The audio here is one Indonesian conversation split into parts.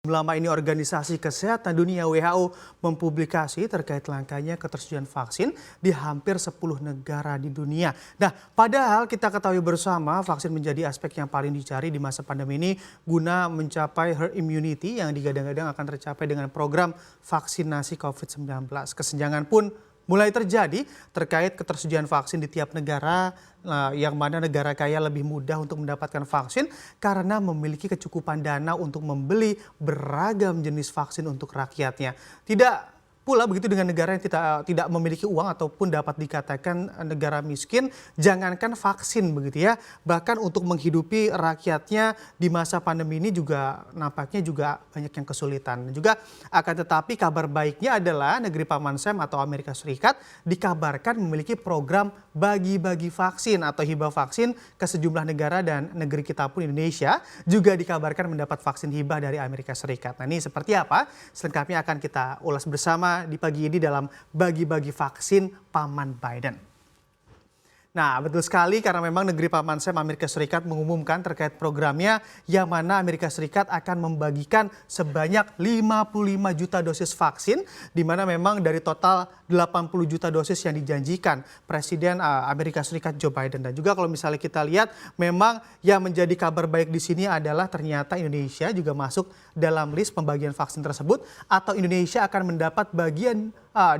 Lama ini Organisasi Kesehatan Dunia WHO mempublikasi terkait langkanya ketersediaan vaksin di hampir 10 negara di dunia. Nah, padahal kita ketahui bersama vaksin menjadi aspek yang paling dicari di masa pandemi ini guna mencapai herd immunity yang digadang-gadang akan tercapai dengan program vaksinasi COVID-19. Kesenjangan pun mulai terjadi terkait ketersediaan vaksin di tiap negara, yang mana negara kaya lebih mudah untuk mendapatkan vaksin karena memiliki kecukupan dana untuk membeli beragam jenis vaksin untuk rakyatnya. Tidak pula begitu dengan negara yang tidak memiliki uang ataupun dapat dikatakan negara miskin, jangankan vaksin begitu ya, bahkan untuk menghidupi rakyatnya di masa pandemi ini juga nampaknya juga banyak yang kesulitan. Juga akan tetapi kabar baiknya adalah negeri Paman Sam atau Amerika Serikat dikabarkan memiliki program bagi-bagi vaksin atau hibah vaksin ke sejumlah negara, dan negeri kita pun Indonesia juga dikabarkan mendapat vaksin hibah dari Amerika Serikat. Nah, ini seperti apa? Selengkapnya akan kita ulas bersama di pagi ini dalam bagi-bagi vaksin Paman Biden. Nah, betul sekali karena memang negeri Paman Sam Amerika Serikat mengumumkan terkait programnya yang mana Amerika Serikat akan membagikan sebanyak 55 juta dosis vaksin, di mana memang dari total 80 juta dosis yang dijanjikan Presiden Amerika Serikat Joe Biden. Dan juga kalau misalnya kita lihat memang yang menjadi kabar baik di sini adalah ternyata Indonesia juga masuk dalam list pembagian vaksin tersebut, atau Indonesia akan mendapat bagian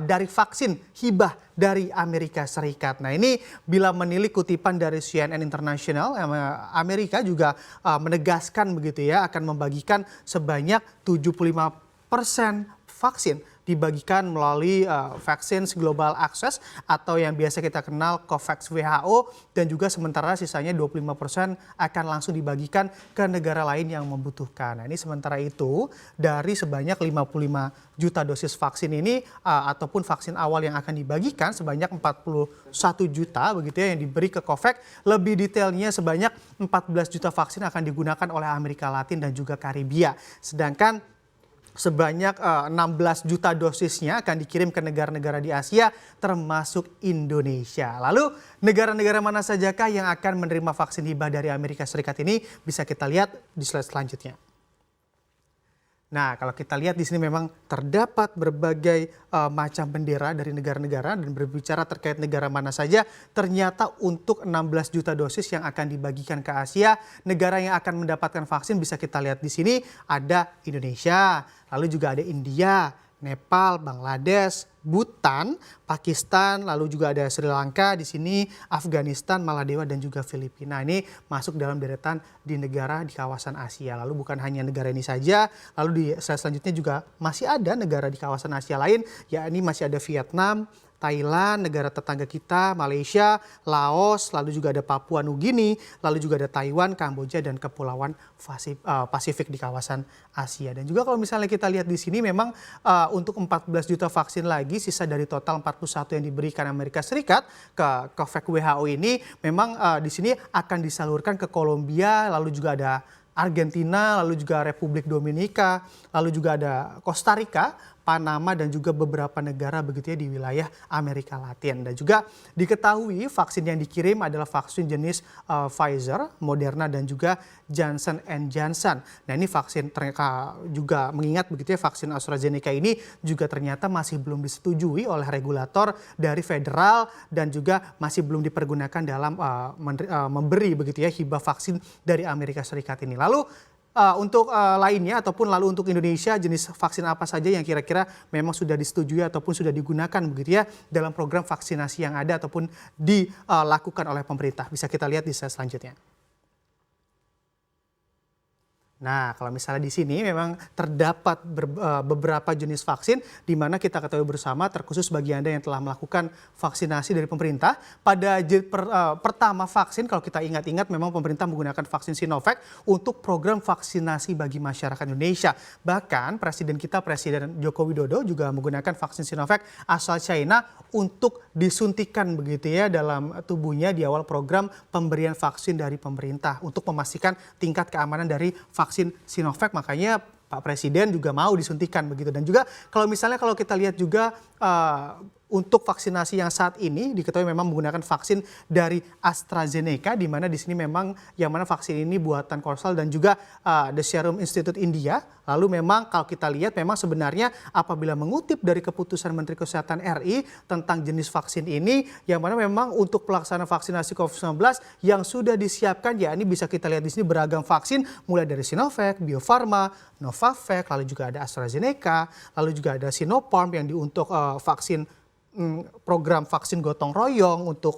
dari vaksin hibah dari Amerika Serikat. Nah, ini bila menilik kutipan dari CNN International, Amerika juga menegaskan begitu ya, akan membagikan sebanyak 75% vaksin dibagikan melalui Vaccines Global Access atau yang biasa kita kenal COVAX WHO, dan juga sementara sisanya 25% akan langsung dibagikan ke negara lain yang membutuhkan. Nah, ini sementara itu dari sebanyak 55 juta dosis vaksin ini ataupun vaksin awal yang akan dibagikan sebanyak 41 juta begitu ya yang diberi ke COVAX. Lebih detailnya sebanyak 14 juta vaksin akan digunakan oleh Amerika Latin dan juga Karibia. Sedangkan sebanyak 16 juta dosisnya akan dikirim ke negara-negara di Asia termasuk Indonesia. Lalu negara-negara mana sajakah yang akan menerima vaksin hibah dari Amerika Serikat ini? Bisa kita lihat di slide selanjutnya. Nah, kalau kita lihat di sini memang terdapat berbagai macam bendera dari negara-negara, dan berbicara terkait negara mana saja, ternyata untuk 16 juta dosis yang akan dibagikan ke Asia, negara yang akan mendapatkan vaksin bisa kita lihat di sini ada Indonesia, lalu juga ada India, Nepal, Bangladesh, Bhutan, Pakistan, lalu juga ada Sri Lanka di sini, Afghanistan, Maladewa, dan juga Filipina. Ini masuk dalam deretan di negara di kawasan Asia. Lalu bukan hanya negara ini saja, lalu di slide selanjutnya juga masih ada negara di kawasan Asia lain, yakni masih ada Vietnam, Thailand, negara tetangga kita, Malaysia, Laos, lalu juga ada Papua Nugini, lalu juga ada Taiwan, Kamboja, dan Kepulauan Pasifik di kawasan Asia. Dan juga kalau misalnya kita lihat di sini memang untuk 14 juta vaksin lagi, sisa dari total 41 yang diberikan Amerika Serikat ke COVAX WHO ini, memang di sini akan disalurkan ke Kolombia, lalu juga ada Argentina, lalu juga Republik Dominika, lalu juga ada Costa Rica, Panama, dan juga beberapa negara begitu ya di wilayah Amerika Latin. Dan juga diketahui vaksin yang dikirim adalah vaksin jenis Pfizer, Moderna, dan juga Johnson & Johnson. Nah, ini vaksin juga mengingat begitu ya, vaksin AstraZeneca ini juga ternyata masih belum disetujui oleh regulator dari federal, dan juga masih belum dipergunakan dalam memberi begitu ya hibah vaksin dari Amerika Serikat ini. Lalu untuk lainnya ataupun lalu untuk Indonesia, jenis vaksin apa saja yang kira-kira memang sudah disetujui ataupun sudah digunakan begitu ya dalam program vaksinasi yang ada ataupun dilakukan oleh pemerintah? Bisa kita lihat di slide selanjutnya. Nah, kalau misalnya di sini memang terdapat beberapa jenis vaksin di mana kita ketahui bersama, terkhusus bagi Anda yang telah melakukan vaksinasi dari pemerintah. Pada pertama vaksin, kalau kita ingat-ingat, memang pemerintah menggunakan vaksin Sinovac untuk program vaksinasi bagi masyarakat Indonesia. Bahkan Presiden kita, Presiden Joko Widodo, juga menggunakan vaksin Sinovac asal China untuk disuntikan begitu ya dalam tubuhnya di awal program pemberian vaksin dari pemerintah untuk memastikan tingkat keamanan dari vaksin Sinovac. Makanya Pak Presiden juga mau disuntikan begitu. Dan juga kalau misalnya kalau kita lihat juga untuk vaksinasi yang saat ini diketahui memang menggunakan vaksin dari AstraZeneca, di mana di sini memang yang mana vaksin ini buatan Korsal dan juga The Serum Institute India. Lalu memang kalau kita lihat memang sebenarnya apabila mengutip dari keputusan Menteri Kesehatan RI tentang jenis vaksin ini, yang mana memang untuk pelaksanaan vaksinasi COVID-19 yang sudah disiapkan, ya ini bisa kita lihat di sini beragam vaksin mulai dari Sinovac, Bio Farma, Novavax, lalu juga ada AstraZeneca, lalu juga ada Sinopharm yang untuk vaksin program vaksin gotong royong untuk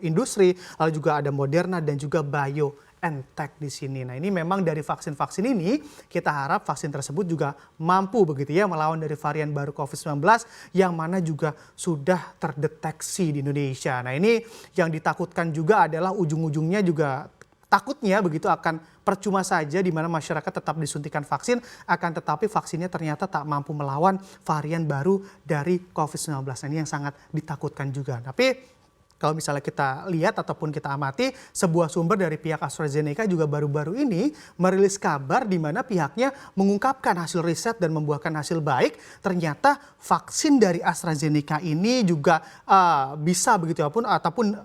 industri, lalu juga ada Moderna dan juga BioNTech di sini. Nah, ini memang dari vaksin-vaksin ini kita harap vaksin tersebut juga mampu begitu ya melawan dari varian baru COVID-19 yang mana juga sudah terdeteksi di Indonesia. Nah, ini yang ditakutkan juga adalah ujung-ujungnya juga takutnya begitu akan percuma saja di mana masyarakat tetap disuntikan vaksin, akan tetapi vaksinnya ternyata tak mampu melawan varian baru dari COVID-19. Nah, ini yang sangat ditakutkan juga. Tapi kalau misalnya kita lihat ataupun kita amati, sebuah sumber dari pihak AstraZeneca juga baru-baru ini merilis kabar di mana pihaknya mengungkapkan hasil riset dan membuahkan hasil baik. Ternyata vaksin dari AstraZeneca ini juga bisa begitu ataupun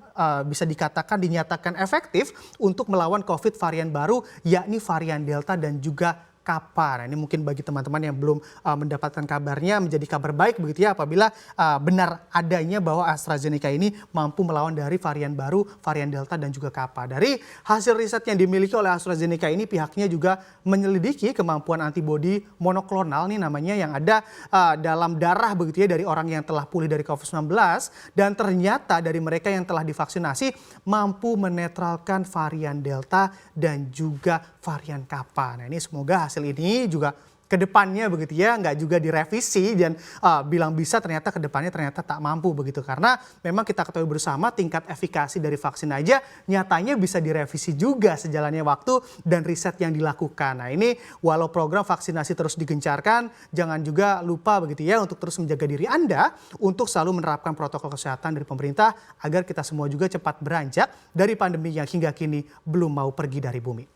bisa dikatakan dinyatakan efektif untuk melawan COVID varian baru, yakni varian Delta dan juga Kappa. Nah, ini mungkin bagi teman-teman yang belum mendapatkan kabarnya menjadi kabar baik begitu ya apabila benar adanya bahwa AstraZeneca ini mampu melawan dari varian baru, varian Delta dan juga Kappa. Dari hasil riset yang dimiliki oleh AstraZeneca ini pihaknya juga menyelidiki kemampuan antibodi monoklonal nih namanya yang ada dalam darah begitu ya dari orang yang telah pulih dari COVID-19 dan ternyata dari mereka yang telah divaksinasi mampu menetralkan varian Delta dan juga varian Kappa. Nah, ini semoga hasil ini juga ke depannya begitu ya nggak juga direvisi dan bilang bisa ternyata ke depannya ternyata tak mampu begitu, karena memang kita ketahui bersama tingkat efikasi dari vaksin aja nyatanya bisa direvisi juga sejalannya waktu dan riset yang dilakukan. Nah, ini walau program vaksinasi terus digencarkan, jangan juga lupa begitu ya untuk terus menjaga diri Anda untuk selalu menerapkan protokol kesehatan dari pemerintah agar kita semua juga cepat beranjak dari pandemi yang hingga kini belum mau pergi dari bumi.